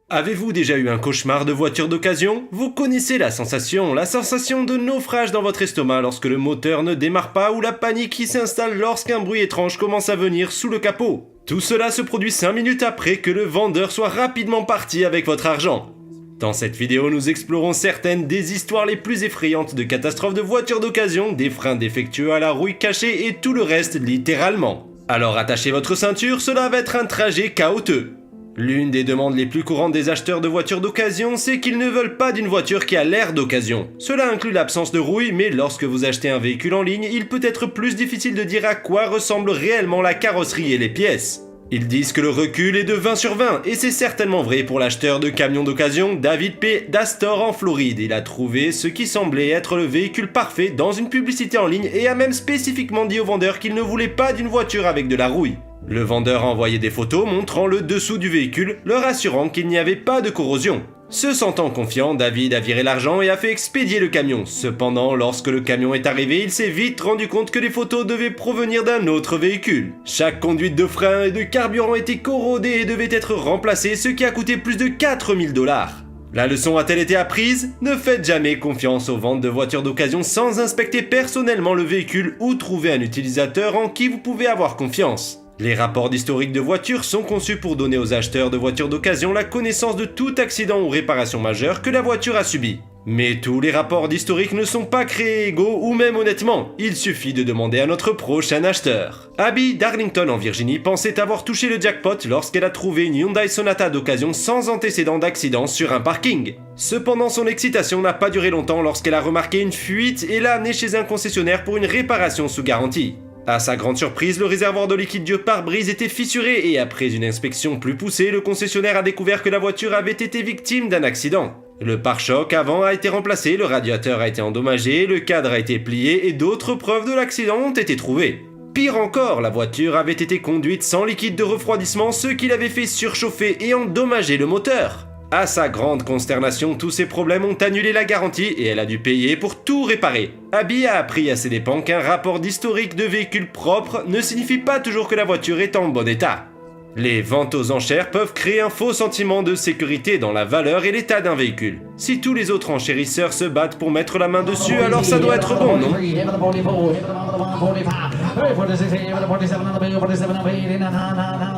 Avez-vous déjà eu un cauchemar de voiture d'occasion? Vous connaissez la sensation de naufrage dans votre estomac lorsque le moteur ne démarre pas ou la panique qui s'installe lorsqu'un bruit étrange commence à venir sous le capot. Tout cela se produit 5 minutes après que le vendeur soit rapidement parti avec votre argent. Dans cette vidéo, nous explorons certaines des histoires les plus effrayantes de catastrophes de voitures d'occasion, des freins défectueux à la rouille cachée et tout le reste littéralement. Alors attachez votre ceinture, cela va être un trajet chaotique. L'une des demandes les plus courantes des acheteurs de voitures d'occasion, c'est qu'ils ne veulent pas d'une voiture qui a l'air d'occasion. Cela inclut l'absence de rouille, mais lorsque vous achetez un véhicule en ligne, il peut être plus difficile de dire à quoi ressemble réellement la carrosserie et les pièces. Ils disent que le recul est de 20 sur 20, et c'est certainement vrai pour l'acheteur de camions d'occasion David P. d'Astor en Floride. Il a trouvé ce qui semblait être le véhicule parfait dans une publicité en ligne et a même spécifiquement dit au vendeur qu'il ne voulait pas d'une voiture avec de la rouille. Le vendeur a envoyé des photos montrant le dessous du véhicule, leur assurant qu'il n'y avait pas de corrosion. Se sentant confiant, David a viré l'argent et a fait expédier le camion. Cependant, lorsque le camion est arrivé, il s'est vite rendu compte que les photos devaient provenir d'un autre véhicule. Chaque conduite de frein et de carburant était corrodée et devait être remplacée, ce qui a coûté plus de 4000 $. La leçon a-t-elle été apprise? Ne faites jamais confiance aux ventes de voitures d'occasion sans inspecter personnellement le véhicule ou trouver un utilisateur en qui vous pouvez avoir confiance. Les rapports d'historique de voitures sont conçus pour donner aux acheteurs de voitures d'occasion la connaissance de tout accident ou réparation majeure que la voiture a subi. Mais tous les rapports d'historique ne sont pas créés égaux ou même honnêtement, il suffit de demander à notre prochain acheteur. Abby d'Arlington en Virginie pensait avoir touché le jackpot lorsqu'elle a trouvé une Hyundai Sonata d'occasion sans antécédent d'accident sur un parking. Cependant, son excitation n'a pas duré longtemps lorsqu'elle a remarqué une fuite et l'a amenée chez un concessionnaire pour une réparation sous garantie. À sa grande surprise, le réservoir de liquide du pare-brise était fissuré et après une inspection plus poussée, le concessionnaire a découvert que la voiture avait été victime d'un accident. Le pare-choc avant a été remplacé, le radiateur a été endommagé, le cadre a été plié et d'autres preuves de l'accident ont été trouvées. Pire encore, la voiture avait été conduite sans liquide de refroidissement, ce qui l'avait fait surchauffer et endommager le moteur. À sa grande consternation, tous ces problèmes ont annulé la garantie et elle a dû payer pour tout réparer. Abby a appris à ses dépens qu'un rapport d'historique de véhicule propre ne signifie pas toujours que la voiture est en bon état. Les ventes aux enchères peuvent créer un faux sentiment de sécurité dans la valeur et l'état d'un véhicule. Si tous les autres enchérisseurs se battent pour mettre la main dessus, alors ça doit être bon, non?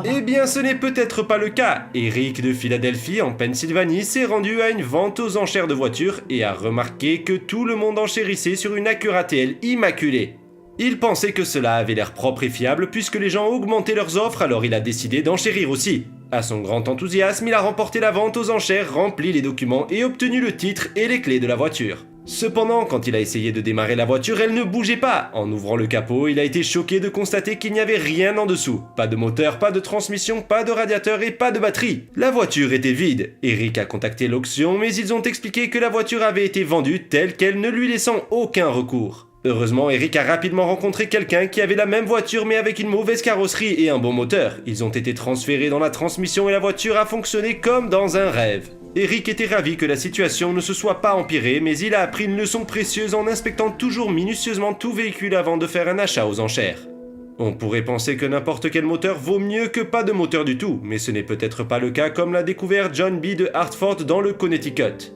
Eh bien, ce n'est peut-être pas le cas. Eric de Philadelphie, en Pennsylvanie, s'est rendu à une vente aux enchères de voitures et a remarqué que tout le monde enchérissait sur une Acura TL immaculée. Il pensait que cela avait l'air propre et fiable puisque les gens augmentaient leurs offres, alors il a décidé d'enchérir aussi. À son grand enthousiasme, il a remporté la vente aux enchères, rempli les documents et obtenu le titre et les clés de la voiture. Cependant, quand il a essayé de démarrer la voiture, elle ne bougeait pas. En ouvrant le capot, il a été choqué de constater qu'il n'y avait rien en dessous. Pas de moteur, pas de transmission, pas de radiateur et pas de batterie. La voiture était vide. Eric a contacté l'auction, mais ils ont expliqué que la voiture avait été vendue telle qu'elle, ne lui laissant aucun recours. Heureusement, Eric a rapidement rencontré quelqu'un qui avait la même voiture mais avec une mauvaise carrosserie et un bon moteur. Ils ont été transférés dans la transmission et la voiture a fonctionné comme dans un rêve. Eric était ravi que la situation ne se soit pas empirée, mais il a appris une leçon précieuse en inspectant toujours minutieusement tout véhicule avant de faire un achat aux enchères. On pourrait penser que n'importe quel moteur vaut mieux que pas de moteur du tout, mais ce n'est peut-être pas le cas comme l'a découvert John B. de Hartford dans le Connecticut.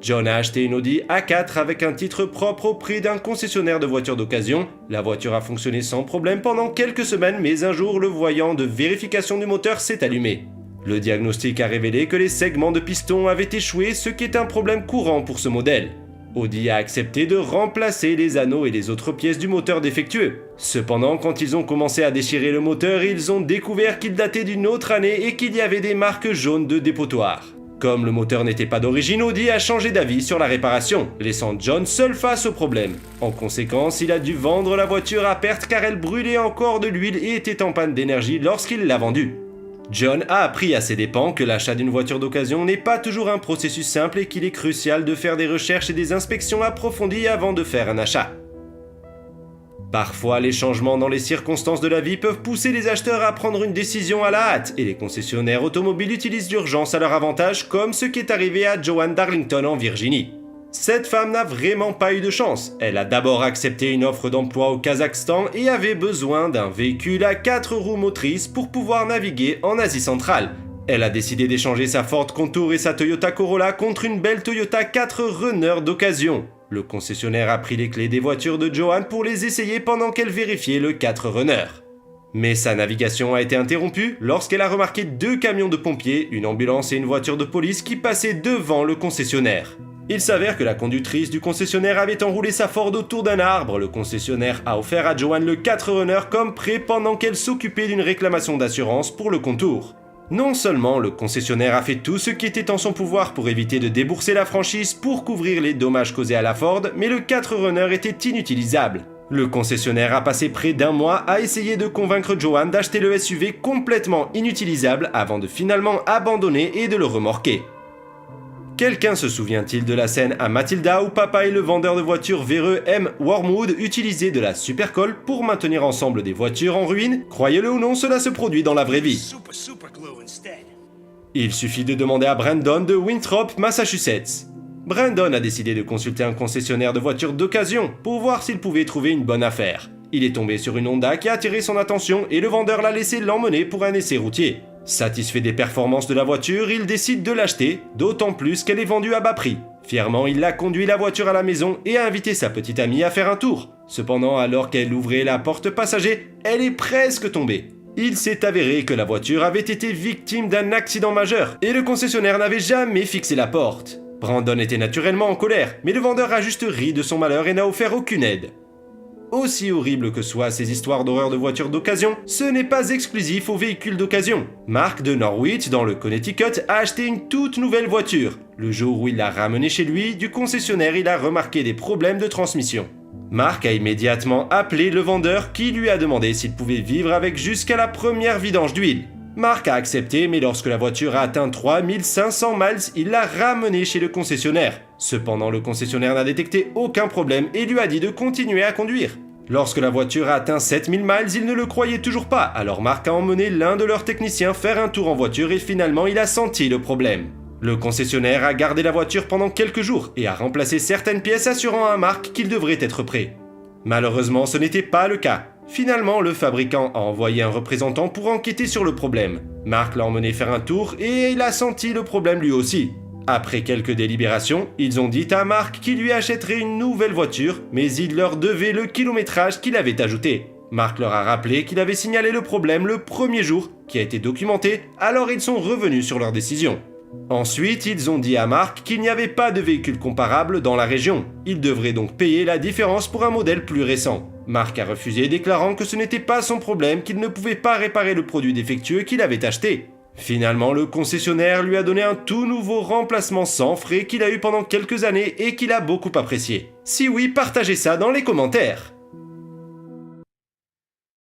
John a acheté une Audi A4 avec un titre propre au prix d'un concessionnaire de voitures d'occasion. La voiture a fonctionné sans problème pendant quelques semaines, mais un jour, le voyant de vérification du moteur s'est allumé. Le diagnostic a révélé que les segments de piston avaient échoué, ce qui est un problème courant pour ce modèle. Audi a accepté de remplacer les anneaux et les autres pièces du moteur défectueux. Cependant, quand ils ont commencé à déchirer le moteur, ils ont découvert qu'il datait d'une autre année et qu'il y avait des marques jaunes de dépotoir. Comme le moteur n'était pas d'origine, Audi a changé d'avis sur la réparation, laissant John seul face au problème. En conséquence, il a dû vendre la voiture à perte car elle brûlait encore de l'huile et était en panne d'énergie lorsqu'il l'a vendue. John a appris à ses dépens que l'achat d'une voiture d'occasion n'est pas toujours un processus simple et qu'il est crucial de faire des recherches et des inspections approfondies avant de faire un achat. Parfois, les changements dans les circonstances de la vie peuvent pousser les acheteurs à prendre une décision à la hâte, et les concessionnaires automobiles utilisent l'urgence à leur avantage, comme ce qui est arrivé à Joanne d'Arlington en Virginie. Cette femme n'a vraiment pas eu de chance. Elle a d'abord accepté une offre d'emploi au Kazakhstan et avait besoin d'un véhicule à 4 roues motrices pour pouvoir naviguer en Asie centrale. Elle a décidé d'échanger sa Ford Contour et sa Toyota Corolla contre une belle Toyota 4Runner d'occasion. Le concessionnaire a pris les clés des voitures de Joanne pour les essayer pendant qu'elle vérifiait le 4Runner. Mais sa navigation a été interrompue lorsqu'elle a remarqué 2 camions de pompiers, une ambulance et une voiture de police qui passaient devant le concessionnaire. Il s'avère que la conductrice du concessionnaire avait enroulé sa Ford autour d'un arbre. Le concessionnaire a offert à Joanne le 4Runner comme prêt pendant qu'elle s'occupait d'une réclamation d'assurance pour le Contour. Non seulement le concessionnaire a fait tout ce qui était en son pouvoir pour éviter de débourser la franchise pour couvrir les dommages causés à la Ford, mais le 4Runner était inutilisable. Le concessionnaire a passé près d'1 mois à essayer de convaincre Joanne d'acheter le SUV complètement inutilisable avant de finalement abandonner et de le remorquer. Quelqu'un se souvient-il de la scène à Matilda où papa et le vendeur de voitures véreux M. Wormwood utilisaient de la supercolle pour maintenir ensemble des voitures en ruine? Croyez-le ou non, cela se produit dans la vraie vie. Il suffit de demander à Brandon de Winthrop, Massachusetts. Brandon a décidé de consulter un concessionnaire de voitures d'occasion pour voir s'il pouvait trouver une bonne affaire. Il est tombé sur une Honda qui a attiré son attention et le vendeur l'a laissé l'emmener pour un essai routier. Satisfait des performances de la voiture, il décide de l'acheter, d'autant plus qu'elle est vendue à bas prix. Fièrement, il a conduit la voiture à la maison et a invité sa petite amie à faire un tour. Cependant, alors qu'elle ouvrait la porte passager, elle est presque tombée. Il s'est avéré que la voiture avait été victime d'un accident majeur et le concessionnaire n'avait jamais fixé la porte. Brandon était naturellement en colère, mais le vendeur a juste ri de son malheur et n'a offert aucune aide. Aussi horribles que soient ces histoires d'horreur de voitures d'occasion, ce n'est pas exclusif aux véhicules d'occasion. Mark de Norwich, dans le Connecticut, a acheté une toute nouvelle voiture. Le jour où il l'a ramenée chez lui, du concessionnaire, il a remarqué des problèmes de transmission. Mark a immédiatement appelé le vendeur qui lui a demandé s'il pouvait vivre avec jusqu'à la première vidange d'huile. Mark a accepté, mais lorsque la voiture a atteint 3500 miles, il l'a ramenée chez le concessionnaire. Cependant, le concessionnaire n'a détecté aucun problème et lui a dit de continuer à conduire. Lorsque la voiture a atteint 7000 miles, il ne le croyait toujours pas, alors Mark a emmené l'un de leurs techniciens faire un tour en voiture et finalement il a senti le problème. Le concessionnaire a gardé la voiture pendant quelques jours et a remplacé certaines pièces assurant à Mark qu'il devrait être prêt. Malheureusement, ce n'était pas le cas. Finalement, le fabricant a envoyé un représentant pour enquêter sur le problème. Mark l'a emmené faire un tour et il a senti le problème lui aussi. Après quelques délibérations, ils ont dit à Mark qu'il lui achèterait une nouvelle voiture, mais il leur devait le kilométrage qu'il avait ajouté. Mark leur a rappelé qu'il avait signalé le problème le premier jour, qui a été documenté, alors ils sont revenus sur leur décision. Ensuite, ils ont dit à Mark qu'il n'y avait pas de véhicule comparable dans la région. Il devrait donc payer la différence pour un modèle plus récent. Mark a refusé, déclarant que ce n'était pas son problème, qu'il ne pouvait pas réparer le produit défectueux qu'il avait acheté. Finalement, le concessionnaire lui a donné un tout nouveau remplacement sans frais qu'il a eu pendant quelques années et qu'il a beaucoup apprécié. Si oui, partagez ça dans les commentaires.